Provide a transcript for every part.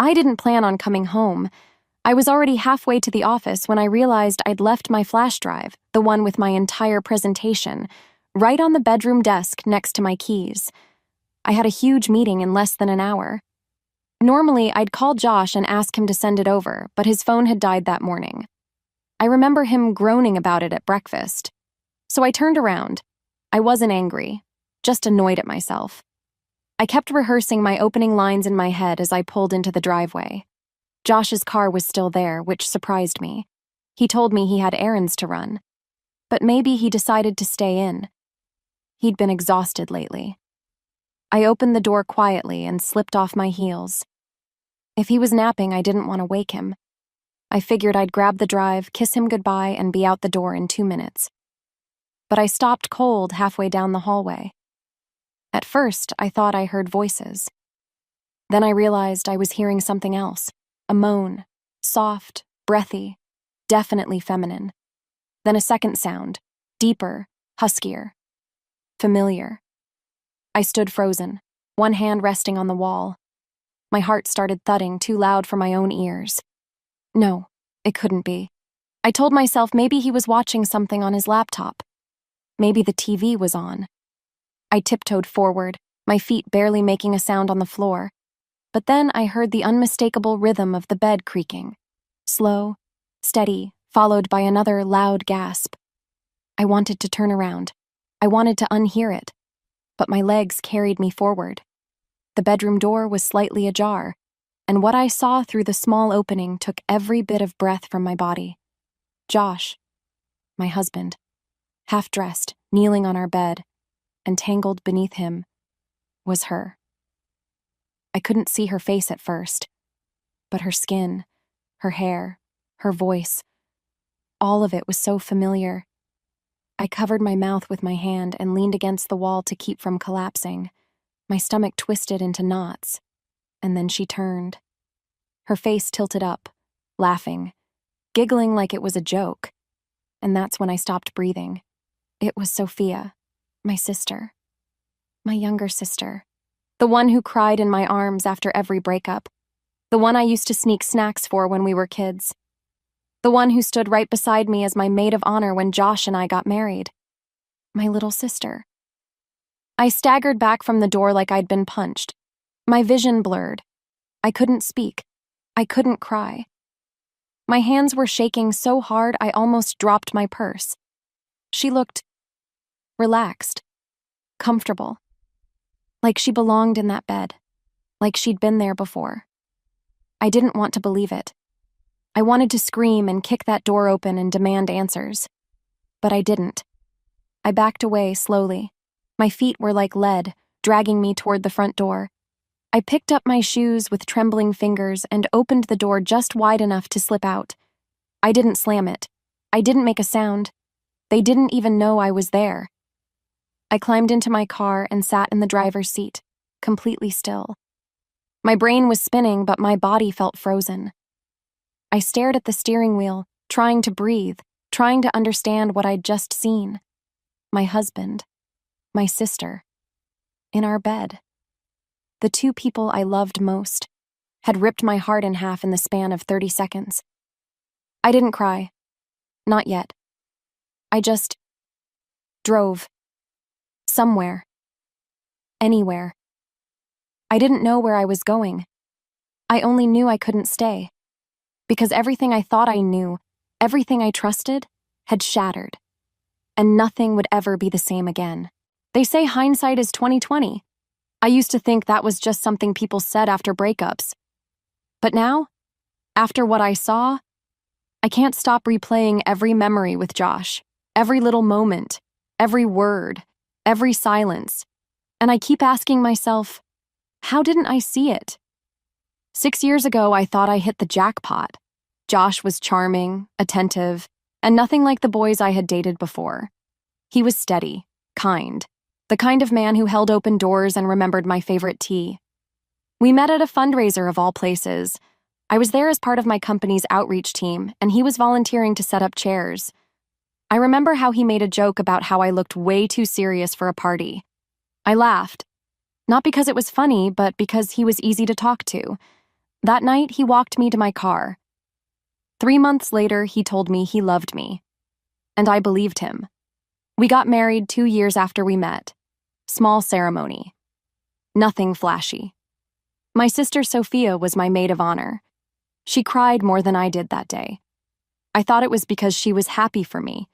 I didn't plan on coming home. I was already halfway to the office when I realized I'd left my flash drive, the one with my entire presentation, right on the bedroom desk next to my keys. I had a huge meeting in less than an hour. Normally, I'd call Josh and ask him to send it over, but his phone had died that morning. I remember him groaning about it at breakfast. So I turned around. I wasn't angry, just annoyed at myself. I kept rehearsing my opening lines in my head as I pulled into the driveway. Josh's car was still there, which surprised me. He told me he had errands to run. But maybe he decided to stay in. He'd been exhausted lately. I opened the door quietly and slipped off my heels. If he was napping, I didn't want to wake him. I figured I'd grab the drive, kiss him goodbye, and be out the door in 2 minutes. But I stopped cold halfway down the hallway. At first, I thought I heard voices. Then I realized I was hearing something else, a moan, soft, breathy, definitely feminine. Then a second sound, deeper, huskier, familiar. I stood frozen, one hand resting on the wall. My heart started thudding too loud for my own ears. No, it couldn't be. I told myself maybe he was watching something on his laptop. Maybe the TV was on. I tiptoed forward, my feet barely making a sound on the floor. But then I heard the unmistakable rhythm of the bed creaking. Slow, steady, followed by another loud gasp. I wanted to turn around. I wanted to unhear it. But my legs carried me forward. The bedroom door was slightly ajar, and what I saw through the small opening took every bit of breath from my body. Josh, my husband, half-dressed, kneeling on our bed, and tangled beneath him, was her. I couldn't see her face at first, but her skin, her hair, her voice, all of it was so familiar. I covered my mouth with my hand and leaned against the wall to keep from collapsing. My stomach twisted into knots, and then she turned. Her face tilted up, laughing, giggling like it was a joke, and that's when I stopped breathing. It was Sophia, my sister, my younger sister, the one who cried in my arms after every breakup, the one I used to sneak snacks for when we were kids, the one who stood right beside me as my maid of honor when Josh and I got married, my little sister. I staggered back from the door like I'd been punched. My vision blurred. I couldn't speak. I couldn't cry. My hands were shaking so hard I almost dropped my purse. She looked relaxed, comfortable, like she belonged in that bed, like she'd been there before. I didn't want to believe it. I wanted to scream and kick that door open and demand answers. But I didn't. I backed away slowly. My feet were like lead, dragging me toward the front door. I picked up my shoes with trembling fingers and opened the door just wide enough to slip out. I didn't slam it. I didn't make a sound. They didn't even know I was there. I climbed into my car and sat in the driver's seat, completely still. My brain was spinning, but my body felt frozen. I stared at the steering wheel, trying to breathe, trying to understand what I'd just seen. My husband. My sister, in our bed. The two people I loved most had ripped my heart in half in the span of 30 seconds. I didn't cry. Not yet. I just drove. Somewhere. Anywhere. I didn't know where I was going. I only knew I couldn't stay. Because everything I thought I knew, everything I trusted, had shattered. And nothing would ever be the same again. They say hindsight is 20/20. I used to think that was just something people said after breakups. But now, after what I saw, I can't stop replaying every memory with Josh, every little moment, every word, every silence. And I keep asking myself, how didn't I see it? 6 years ago, I thought I hit the jackpot. Josh was charming, attentive, and nothing like the boys I had dated before. He was steady, kind, the kind of man who held open doors and remembered my favorite tea. We met at a fundraiser of all places. I was there as part of my company's outreach team, and he was volunteering to set up chairs. I remember how he made a joke about how I looked way too serious for a party. I laughed. Not because it was funny, but because he was easy to talk to. That night, he walked me to my car. 3 months later, he told me he loved me. And I believed him. We got married 2 years after we met. Small ceremony. Nothing flashy. My sister Sophia was my maid of honor. She cried more than I did that day. I thought it was because she was happy for me.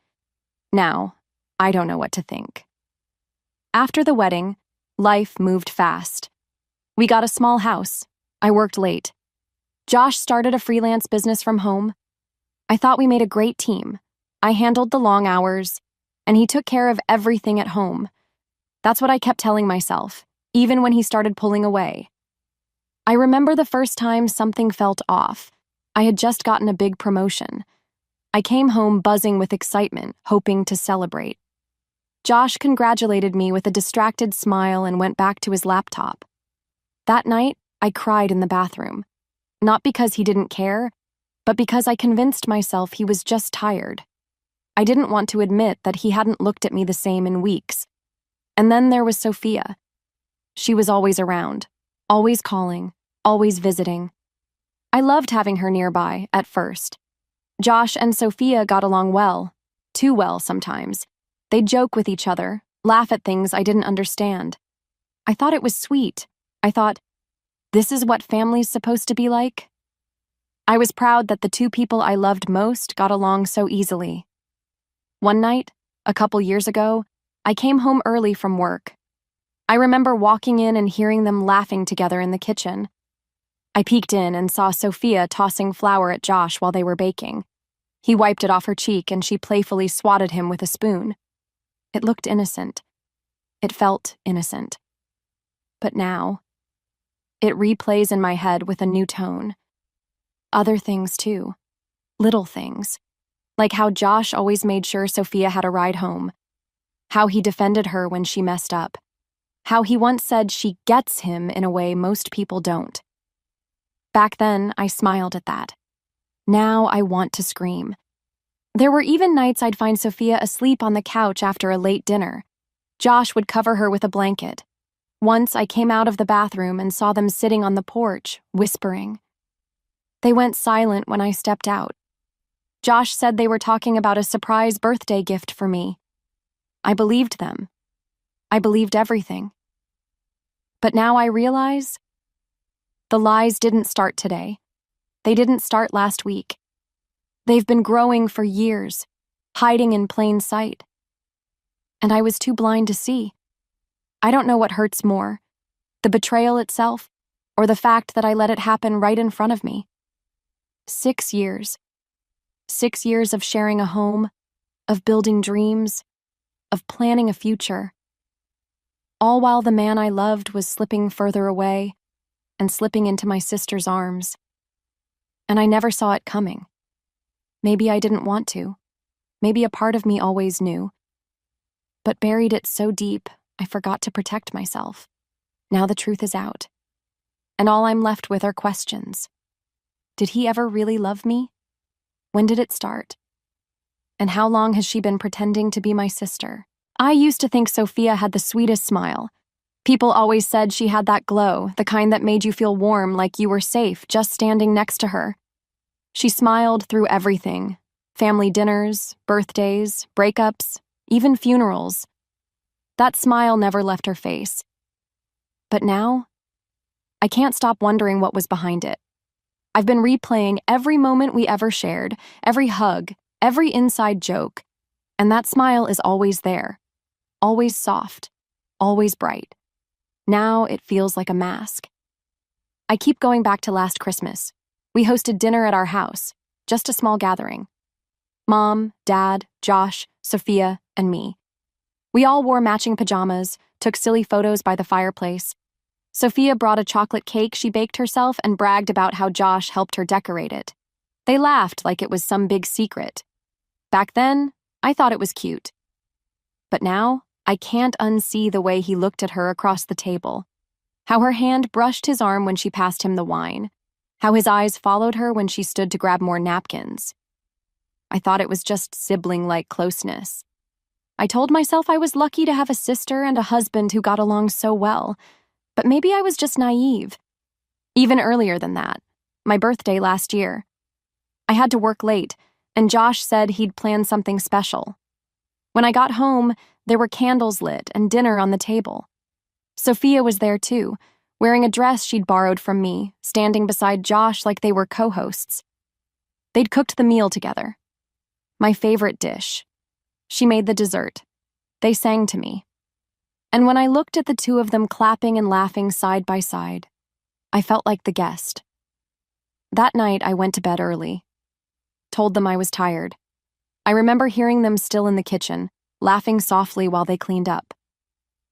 Now, I don't know what to think. After the wedding, life moved fast. We got a small house. I worked late. Josh started a freelance business from home. I thought we made a great team. I handled the long hours, and he took care of everything at home. That's what I kept telling myself, even when he started pulling away. I remember the first time something felt off. I had just gotten a big promotion. I came home buzzing with excitement, hoping to celebrate. Josh congratulated me with a distracted smile and went back to his laptop. That night, I cried in the bathroom. Not because he didn't care, but because I convinced myself he was just tired. I didn't want to admit that he hadn't looked at me the same in weeks. And then there was Sophia. She was always around, always calling, always visiting. I loved having her nearby at first. Josh and Sophia got along well, too well sometimes. They'd joke with each other, laugh at things I didn't understand. I thought it was sweet. I thought, this is what family's supposed to be like? I was proud that the two people I loved most got along so easily. One night, a couple years ago, I came home early from work. I remember walking in and hearing them laughing together in the kitchen. I peeked in and saw Sophia tossing flour at Josh while they were baking. He wiped it off her cheek and she playfully swatted him with a spoon. It looked innocent. It felt innocent. But now, it replays in my head with a new tone. Other things, too. Little things. Like how Josh always made sure Sophia had a ride home. How he defended her when she messed up. How he once said she gets him in a way most people don't. Back then, I smiled at that. Now I want to scream. There were even nights I'd find Sophia asleep on the couch after a late dinner. Josh would cover her with a blanket. Once I came out of the bathroom and saw them sitting on the porch, whispering. They went silent when I stepped out. Josh said they were talking about a surprise birthday gift for me. I believed them. I believed everything. But now I realize the lies didn't start today. They didn't start last week. They've been growing for years, hiding in plain sight. And I was too blind to see. I don't know what hurts more, the betrayal itself, or the fact that I let it happen right in front of me. 6 years. 6 years of sharing a home, of building dreams, of planning a future. All while the man I loved was slipping further away and slipping into my sister's arms. And I never saw it coming. Maybe I didn't want to. Maybe a part of me always knew. But buried it so deep, I forgot to protect myself. Now the truth is out. And all I'm left with are questions. Did he ever really love me? When did it start? And how long has she been pretending to be my sister? I used to think Sophia had the sweetest smile. People always said she had that glow, the kind that made you feel warm, like you were safe just standing next to her. She smiled through everything. Family dinners, birthdays, breakups, even funerals. That smile never left her face. But now, I can't stop wondering what was behind it. I've been replaying every moment we ever shared, every hug, every inside joke, and that smile is always there, always soft, always bright. Now it feels like a mask. I keep going back to last Christmas. We hosted dinner at our house, just a small gathering. Mom, Dad, Josh, Sophia, and me. We all wore matching pajamas, took silly photos by the fireplace. Sophia brought a chocolate cake she baked herself and bragged about how Josh helped her decorate it. They laughed like it was some big secret. Back then, I thought it was cute. But now, I can't unsee the way he looked at her across the table. How her hand brushed his arm when she passed him the wine. How his eyes followed her when she stood to grab more napkins. I thought it was just sibling-like closeness. I told myself I was lucky to have a sister and a husband who got along so well, but maybe I was just naive. Even earlier than that, my birthday last year. I had to work late, and Josh said he'd planned something special. When I got home, there were candles lit and dinner on the table. Sophia was there too, wearing a dress she'd borrowed from me, standing beside Josh like they were co-hosts. They'd cooked the meal together. My favorite dish. She made the dessert. They sang to me. And when I looked at the two of them clapping and laughing side by side, I felt like the guest. That night, I went to bed early. Told them I was tired. I remember hearing them still in the kitchen, laughing softly while they cleaned up.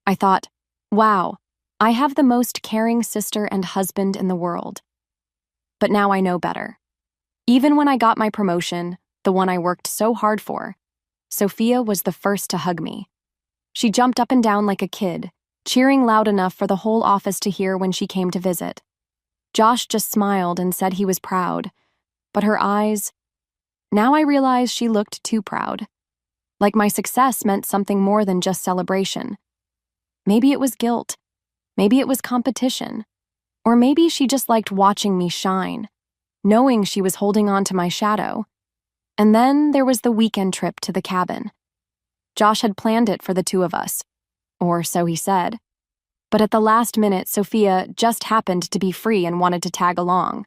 I thought, wow, I have the most caring sister and husband in the world. But now I know better. Even when I got my promotion, the one I worked so hard for, Sophia was the first to hug me. She jumped up and down like a kid, cheering loud enough for the whole office to hear when she came to visit. Josh just smiled and said he was proud, but her eyes... Now I realize she looked too proud. Like my success meant something more than just celebration. Maybe it was guilt. Maybe it was competition. Or maybe she just liked watching me shine, knowing she was holding on to my shadow. And then there was the weekend trip to the cabin. Josh had planned it for the two of us, or so he said. But at the last minute, Sophia just happened to be free and wanted to tag along.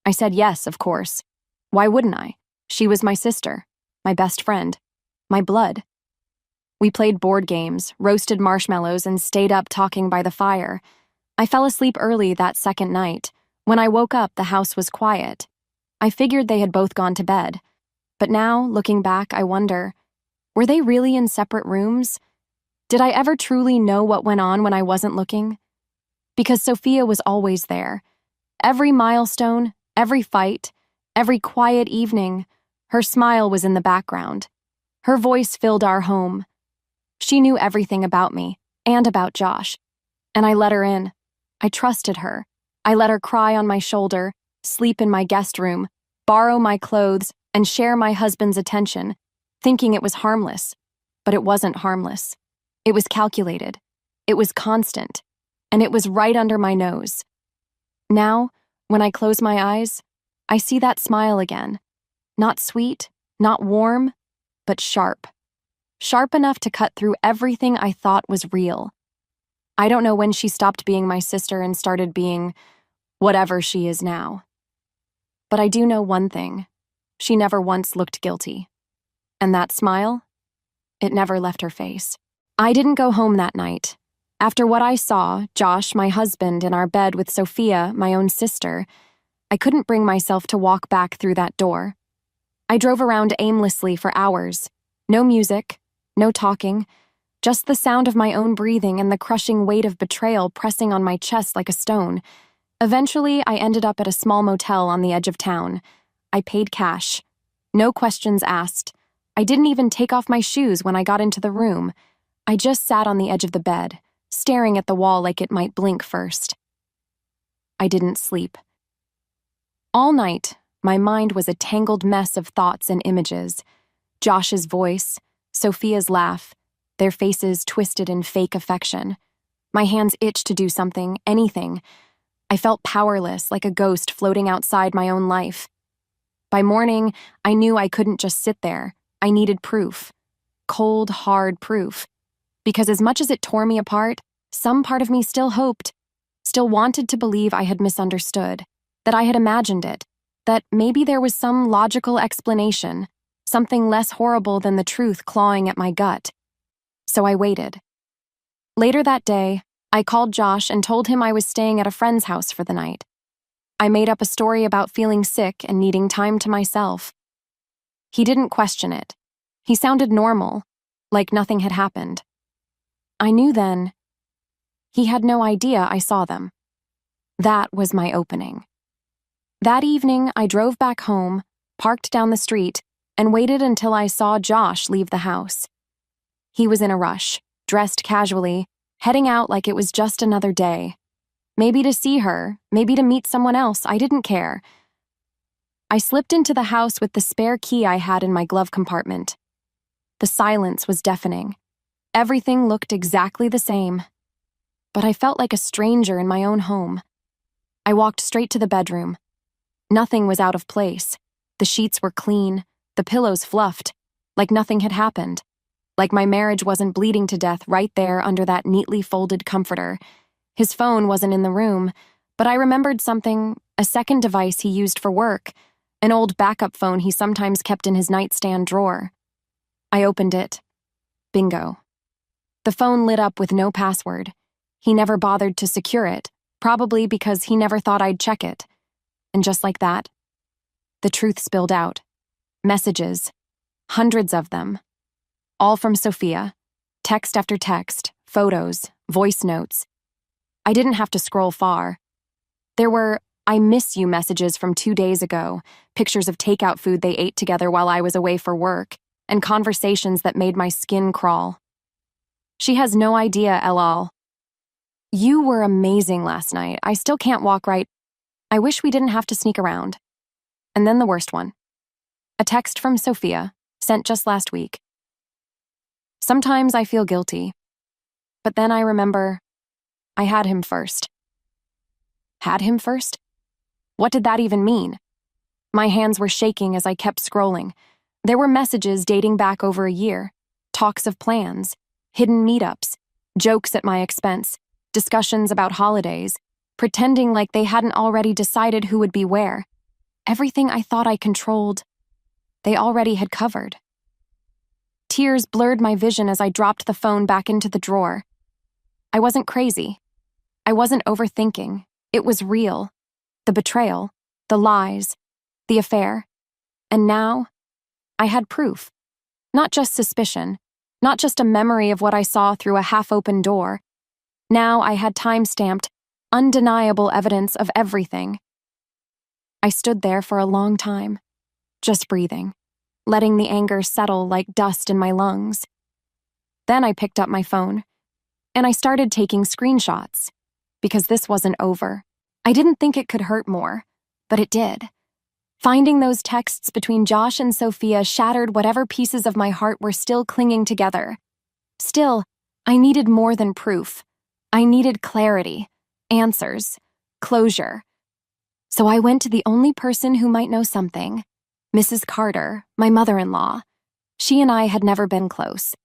I said yes, of course. Why wouldn't I? She was my sister, my best friend, my blood. We played board games, roasted marshmallows, and stayed up talking by the fire. I fell asleep early that second night. When I woke up, the house was quiet. I figured they had both gone to bed. But now, looking back, I wonder, were they really in separate rooms? Did I ever truly know what went on when I wasn't looking? Because Sophia was always there. Every milestone, every fight, every quiet evening, her smile was in the background. Her voice filled our home. She knew everything about me, and about Josh. And I let her in. I trusted her. I let her cry on my shoulder, sleep in my guest room, borrow my clothes, and share my husband's attention, thinking it was harmless. But it wasn't harmless. It was calculated. It was constant. And it was right under my nose. Now, when I close my eyes, I see that smile again. Not sweet, not warm, but sharp. Sharp enough to cut through everything I thought was real. I don't know when she stopped being my sister and started being whatever she is now. But I do know one thing. She never once looked guilty. And that smile? It never left her face. I didn't go home that night. After what I saw, Josh, my husband, in our bed with Sophia, my own sister, I couldn't bring myself to walk back through that door. I drove around aimlessly for hours. No music, no talking, just the sound of my own breathing and the crushing weight of betrayal pressing on my chest like a stone. Eventually, I ended up at a small motel on the edge of town. I paid cash. No questions asked. I didn't even take off my shoes when I got into the room. I just sat on the edge of the bed, staring at the wall like it might blink first. I didn't sleep. All night, my mind was a tangled mess of thoughts and images. Josh's voice, Sophia's laugh, their faces twisted in fake affection. My hands itched to do something, anything. I felt powerless, like a ghost floating outside my own life. By morning, I knew I couldn't just sit there. I needed proof. Cold, hard proof. Because as much as it tore me apart, some part of me still hoped, still wanted to believe I had misunderstood, that I had imagined it, that maybe there was some logical explanation, something less horrible than the truth clawing at my gut. So I waited. Later that day, I called Josh and told him I was staying at a friend's house for the night. I made up a story about feeling sick and needing time to myself. He didn't question it. He sounded normal, like nothing had happened. I knew then. He had no idea I saw them. That was my opening. That evening, I drove back home, parked down the street, and waited until I saw Josh leave the house. He was in a rush, dressed casually, heading out like it was just another day. Maybe to see her, maybe to meet someone else, I didn't care. I slipped into the house with the spare key I had in my glove compartment. The silence was deafening. Everything looked exactly the same. But I felt like a stranger in my own home. I walked straight to the bedroom. Nothing was out of place. The sheets were clean, the pillows fluffed, like nothing had happened. Like my marriage wasn't bleeding to death right there under that neatly folded comforter. His phone wasn't in the room, but I remembered something, a second device he used for work, an old backup phone he sometimes kept in his nightstand drawer. I opened it. Bingo. The phone lit up with no password. He never bothered to secure it, probably because he never thought I'd check it. And just like that, the truth spilled out. Messages. Hundreds of them. All from Sophia. Text after text, photos, voice notes. I didn't have to scroll far. There were "I miss you" messages from 2 days ago, pictures of takeout food they ate together while I was away for work, and conversations that made my skin crawl. "She has no idea, lol. You were amazing last night. I still can't walk right. I wish we didn't have to sneak around." And then the worst one. A text from Sophia, sent just last week. Sometimes I feel guilty, but then I remember I had him first. Had him first? What did that even mean? My hands were shaking as I kept scrolling. There were messages dating back over a year, talks of plans, hidden meetups, jokes at my expense, discussions about holidays, pretending like they hadn't already decided who would be where. Everything I thought I controlled, they already had covered. Tears blurred my vision as I dropped the phone back into the drawer. I wasn't crazy. I wasn't overthinking. It was real. The betrayal, the lies, the affair. And now, I had proof. Not just suspicion, not just a memory of what I saw through a half-open door. Now I had time-stamped, undeniable evidence of everything. I stood there for a long time, just breathing, letting the anger settle like dust in my lungs. Then I picked up my phone, and I started taking screenshots, because this wasn't over. I didn't think it could hurt more, but it did. Finding those texts between Josh and Sophia shattered whatever pieces of my heart were still clinging together. Still, I needed more than proof. I needed clarity, answers, closure. So I went to the only person who might know something, Mrs. Carter, my mother-in-law. She and I had never been close.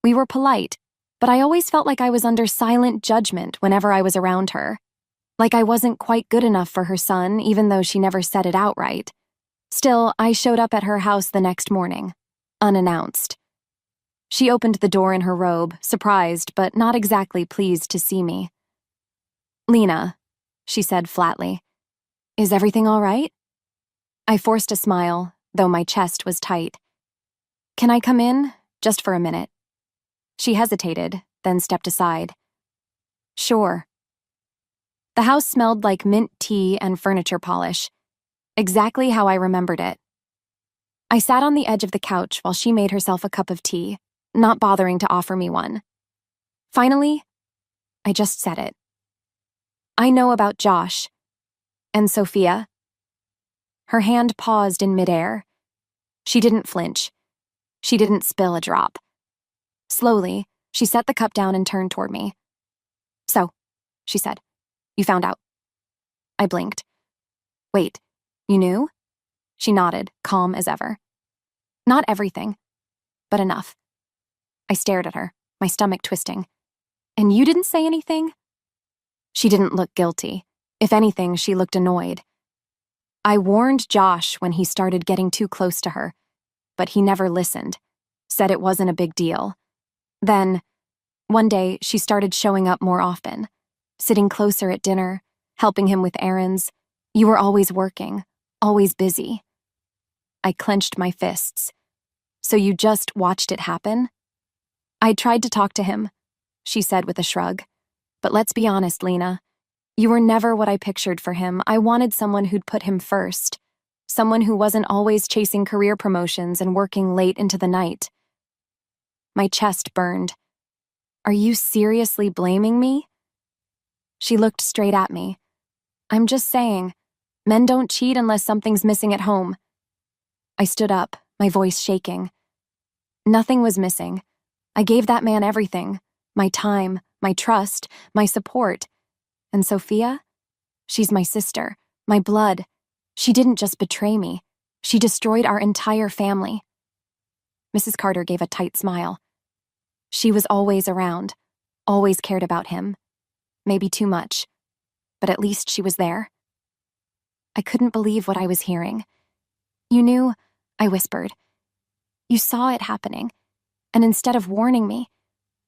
We were polite, but I always felt like I was under silent judgment whenever I was around her. Like I wasn't quite good enough for her son, even though she never said it outright. Still, I showed up at her house the next morning, unannounced. She opened the door in her robe, surprised but not exactly pleased to see me. "Lena," she said flatly, "is everything all right?" I forced a smile, though my chest was tight. "Can I come in, just for a minute?" She hesitated, then stepped aside. "Sure." The house smelled like mint tea and furniture polish, exactly how I remembered it. I sat on the edge of the couch while she made herself a cup of tea, not bothering to offer me one. Finally, I just said it. "I know about Josh. And Sophia." Her hand paused in midair. She didn't flinch. She didn't spill a drop. Slowly, she set the cup down and turned toward me. "So," she said, "you found out." I blinked. "Wait, you knew?" She nodded, calm as ever. "Not everything, but enough." I stared at her, my stomach twisting. "And you didn't say anything?" She didn't look guilty. If anything, she looked annoyed. "I warned Josh when he started getting too close to her, but he never listened, said it wasn't a big deal. Then, one day, she started showing up more often, sitting closer at dinner, helping him with errands. You were always working, always busy." I clenched my fists. "So you just watched it happen?" "I tried to talk to him," she said with a shrug. "But let's be honest, Lena. You were never what I pictured for him. I wanted someone who'd put him first. Someone who wasn't always chasing career promotions and working late into the night." My chest burned. "Are you seriously blaming me?" She looked straight at me. "I'm just saying, men don't cheat unless something's missing at home." I stood up, my voice shaking. Nothing was missing. I gave that man everything. My time, my trust, my support. And Sophia? She's my sister, my blood. She didn't just betray me. She destroyed our entire family. Mrs. Carter gave a tight smile. She was always around, always cared about him. Maybe too much, but at least she was there. I couldn't believe what I was hearing. You knew, I whispered. You saw it happening, and instead of warning me,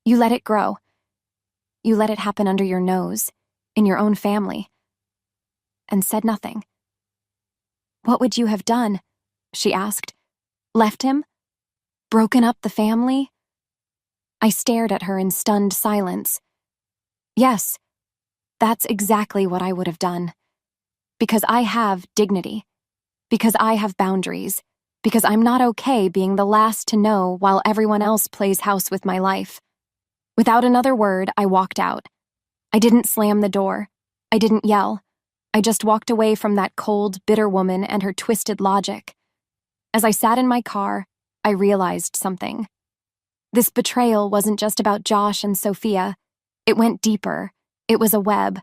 you let it grow. You let it happen under your nose, in your own family, and said nothing. What would you have done? She asked. Left him? Broken up the family? I stared at her in stunned silence. Yes, that's exactly what I would have done. Because I have dignity. Because I have boundaries. Because I'm not okay being the last to know while everyone else plays house with my life. Without another word, I walked out. I didn't slam the door. I didn't yell. I just walked away from that cold, bitter woman and her twisted logic. As I sat in my car, I realized something. This betrayal wasn't just about Josh and Sophia. It went deeper. It was a web,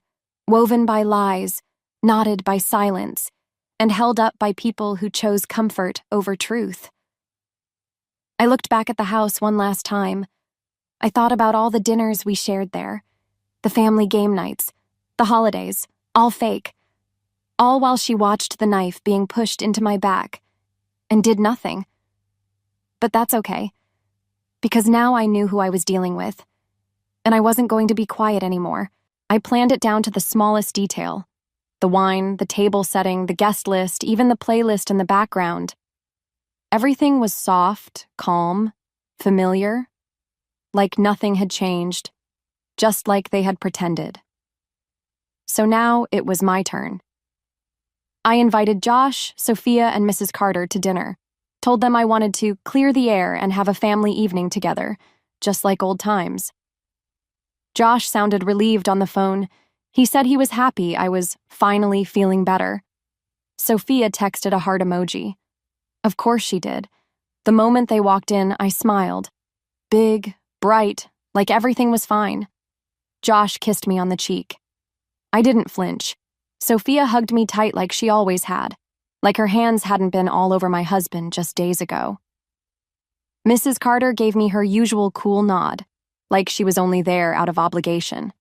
woven by lies, knotted by silence, and held up by people who chose comfort over truth. I looked back at the house one last time. I thought about all the dinners we shared there, the family game nights, the holidays, all fake, all while she watched the knife being pushed into my back and did nothing. But that's okay, because now I knew who I was dealing with, and I wasn't going to be quiet anymore. I planned it down to the smallest detail. The wine, the table setting, the guest list, even the playlist in the background. Everything was soft, calm, familiar, like nothing had changed, just like they had pretended. So now it was my turn. I invited Josh, Sophia, and Mrs. Carter to dinner, told them I wanted to clear the air and have a family evening together, just like old times. Josh sounded relieved on the phone. He said he was happy I was finally feeling better. Sophia texted a heart emoji. Of course she did. The moment they walked in, I smiled. Big, bright, like everything was fine. Josh kissed me on the cheek. I didn't flinch. Sophia hugged me tight like she always had, like her hands hadn't been all over my husband just days ago. Mrs. Carter gave me her usual cool nod, like she was only there out of obligation.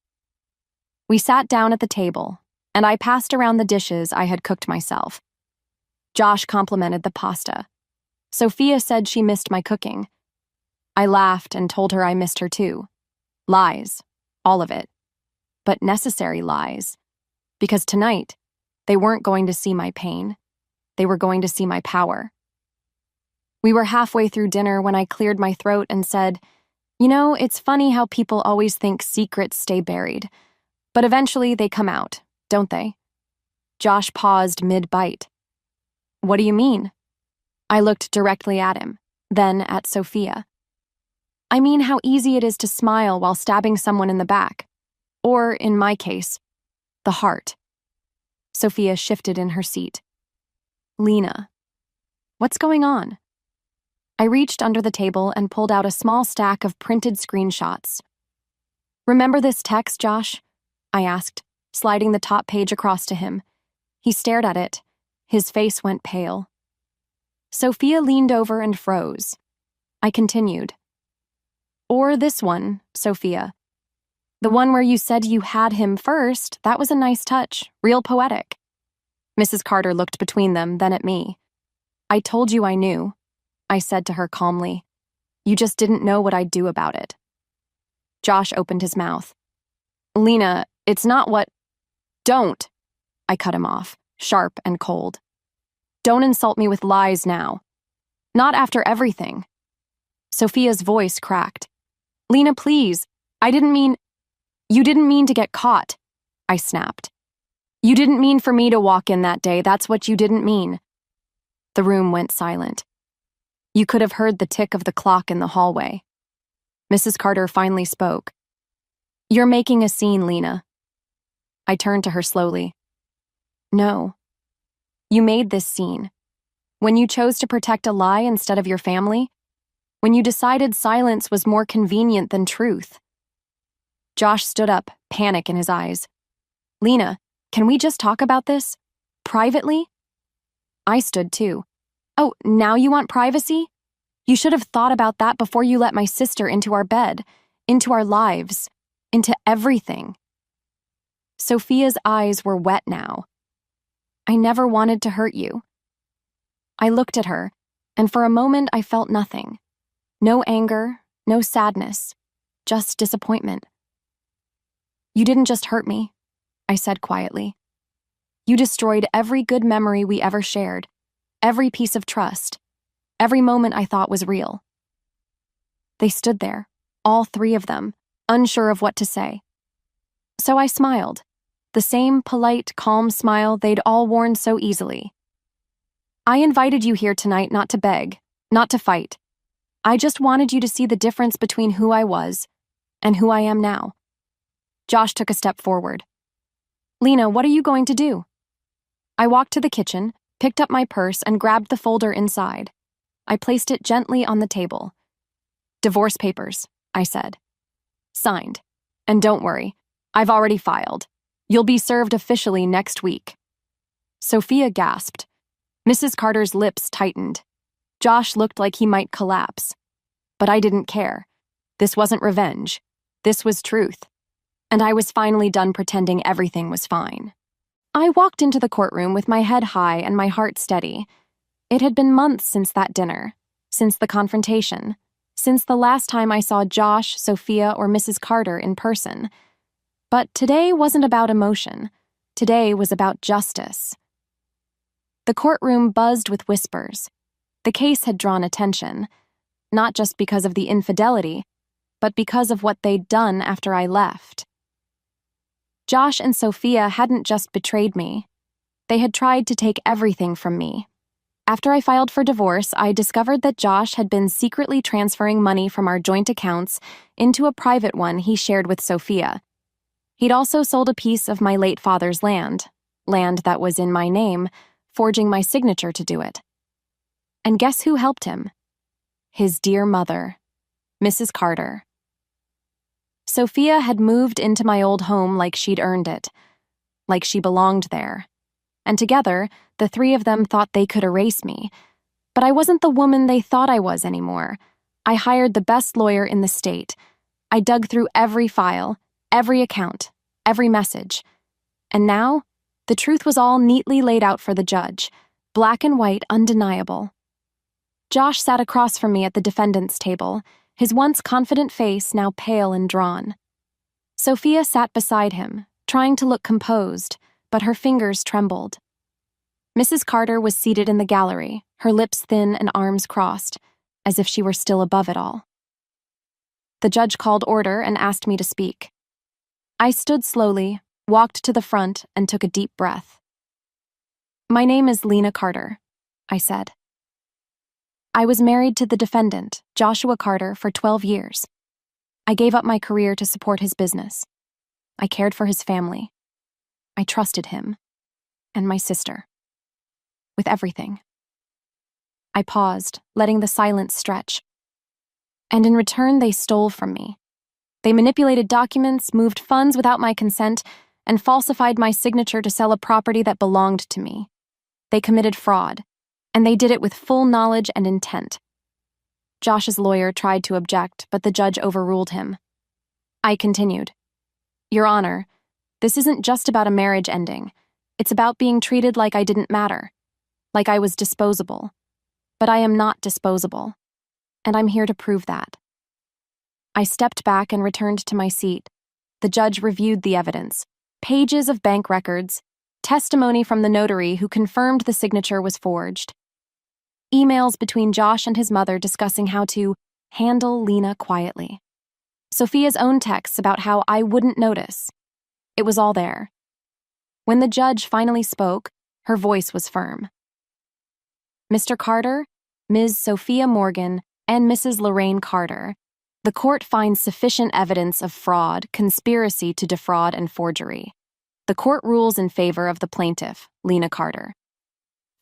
We sat down at the table, and I passed around the dishes I had cooked myself. Josh complimented the pasta. Sophia said she missed my cooking. I laughed and told her I missed her too. Lies, all of it. But necessary lies. Because tonight, they weren't going to see my pain. They were going to see my power. We were halfway through dinner when I cleared my throat and said, "You know, it's funny how people always think secrets stay buried. But eventually they come out, don't they?" Josh paused mid-bite. What do you mean? I looked directly at him, then at Sophia. I mean how easy it is to smile while stabbing someone in the back. Or, in my case, the heart. Sophia shifted in her seat. Lena. What's going on? I reached under the table and pulled out a small stack of printed screenshots. Remember this text, Josh? I asked, sliding the top page across to him. He stared at it. His face went pale. Sophia leaned over and froze. I continued. Or this one, Sophia. The one where you said you had him first, that was a nice touch, real poetic. Mrs. Carter looked between them, then at me. I told you I knew, I said to her calmly. You just didn't know what I'd do about it. Josh opened his mouth. Lena, it's not what... Don't! I cut him off, sharp and cold. Don't insult me with lies now. Not after everything. Sophia's voice cracked. Lena, please. I didn't mean... You didn't mean to get caught, I snapped. You didn't mean for me to walk in that day, that's what you didn't mean. The room went silent. You could have heard the tick of the clock in the hallway. Mrs. Carter finally spoke. You're making a scene, Lena. I turned to her slowly. No. You made this scene. When you chose to protect a lie instead of your family. When you decided silence was more convenient than truth. Josh stood up, panic in his eyes. Lena, can we just talk about this? Privately? I stood too. Oh, now you want privacy? You should have thought about that before you let my sister into our bed, into our lives, into everything. Sophia's eyes were wet now. I never wanted to hurt you. I looked at her, and for a moment I felt nothing. No anger, no sadness, just disappointment. You didn't just hurt me, I said quietly. You destroyed every good memory we ever shared, every piece of trust, every moment I thought was real. They stood there, all three of them, unsure of what to say. So I smiled, the same polite, calm smile they'd all worn so easily. I invited you here tonight not to beg, not to fight. I just wanted you to see the difference between who I was and who I am now. Josh took a step forward. Lena, what are you going to do? I walked to the kitchen, picked up my purse, and grabbed the folder inside. I placed it gently on the table. Divorce papers, I said. Signed. And don't worry, I've already filed. You'll be served officially next week. Sophia gasped. Mrs. Carter's lips tightened. Josh looked like he might collapse. But I didn't care. This wasn't revenge. This was truth. And I was finally done pretending everything was fine. I walked into the courtroom with my head high and my heart steady. It had been months since that dinner, since the confrontation, since the last time I saw Josh, Sophia, or Mrs. Carter in person. But today wasn't about emotion. Today was about justice. The courtroom buzzed with whispers. The case had drawn attention, not just because of the infidelity, but because of what they'd done after I left. Josh and Sophia hadn't just betrayed me. They had tried to take everything from me. After I filed for divorce, I discovered that Josh had been secretly transferring money from our joint accounts into a private one he shared with Sophia. He'd also sold a piece of my late father's land that was in my name, forging my signature to do it. And guess who helped him? His dear mother, Mrs. Carter. Sophia had moved into my old home like she'd earned it, like she belonged there. And together, the three of them thought they could erase me. But I wasn't the woman they thought I was anymore. I hired the best lawyer in the state. I dug through every file, every account, every message. And now, the truth was all neatly laid out for the judge, black and white, undeniable. Josh sat across from me at the defendant's table, his once confident face now pale and drawn. Sophia sat beside him, trying to look composed, but her fingers trembled. Mrs. Carter was seated in the gallery, her lips thin and arms crossed, as if she were still above it all. The judge called order and asked me to speak. I stood slowly, walked to the front, and took a deep breath. My name is Lena Carter, I said. I was married to the defendant, Joshua Carter, for 12 years. I gave up my career to support his business. I cared for his family. I trusted him and my sister with everything. I paused, letting the silence stretch. And in return, they stole from me. They manipulated documents, moved funds without my consent, and falsified my signature to sell a property that belonged to me. They committed fraud, and they did it with full knowledge and intent. Josh's lawyer tried to object, but the judge overruled him. I continued. Your Honor, this isn't just about a marriage ending. It's about being treated like I didn't matter, like I was disposable. But I am not disposable, and I'm here to prove that. I stepped back and returned to my seat. The judge reviewed the evidence, pages of bank records, testimony from the notary who confirmed the signature was forged, emails between Josh and his mother discussing how to handle Lena quietly, Sophia's own texts about how I wouldn't notice. It was all there. When the judge finally spoke, her voice was firm. Mr. Carter, Ms. Sophia Morgan, and Mrs. Lorraine Carter, the court finds sufficient evidence of fraud, conspiracy to defraud, and forgery. The court rules in favor of the plaintiff, Lena Carter.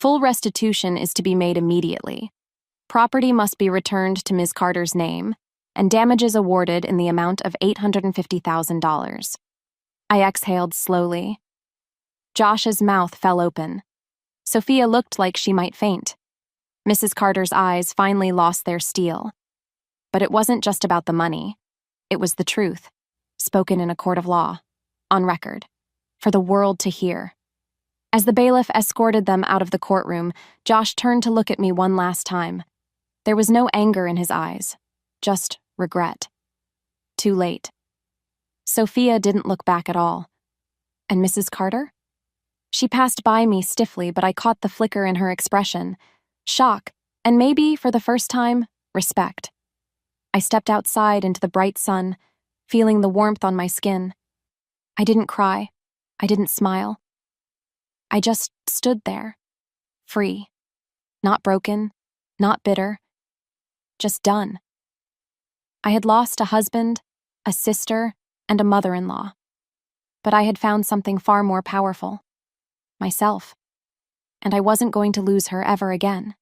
Full restitution is to be made immediately. Property must be returned to Ms. Carter's name, and damages awarded in the amount of $850,000. I exhaled slowly. Josh's mouth fell open. Sophia looked like she might faint. Mrs. Carter's eyes finally lost their steel. But it wasn't just about the money. It was the truth, spoken in a court of law, on record, for the world to hear. As the bailiff escorted them out of the courtroom, Josh turned to look at me one last time. There was no anger in his eyes, just regret. Too late. Sophia didn't look back at all. And Mrs. Carter? She passed by me stiffly, but I caught the flicker in her expression. Shock, and maybe, for the first time, respect. I stepped outside into the bright sun, feeling the warmth on my skin. I didn't cry. I didn't smile. I just stood there, free. Not broken, not bitter, just done. I had lost a husband, a sister, and a mother-in-law. But I had found something far more powerful. Myself. And I wasn't going to lose her ever again.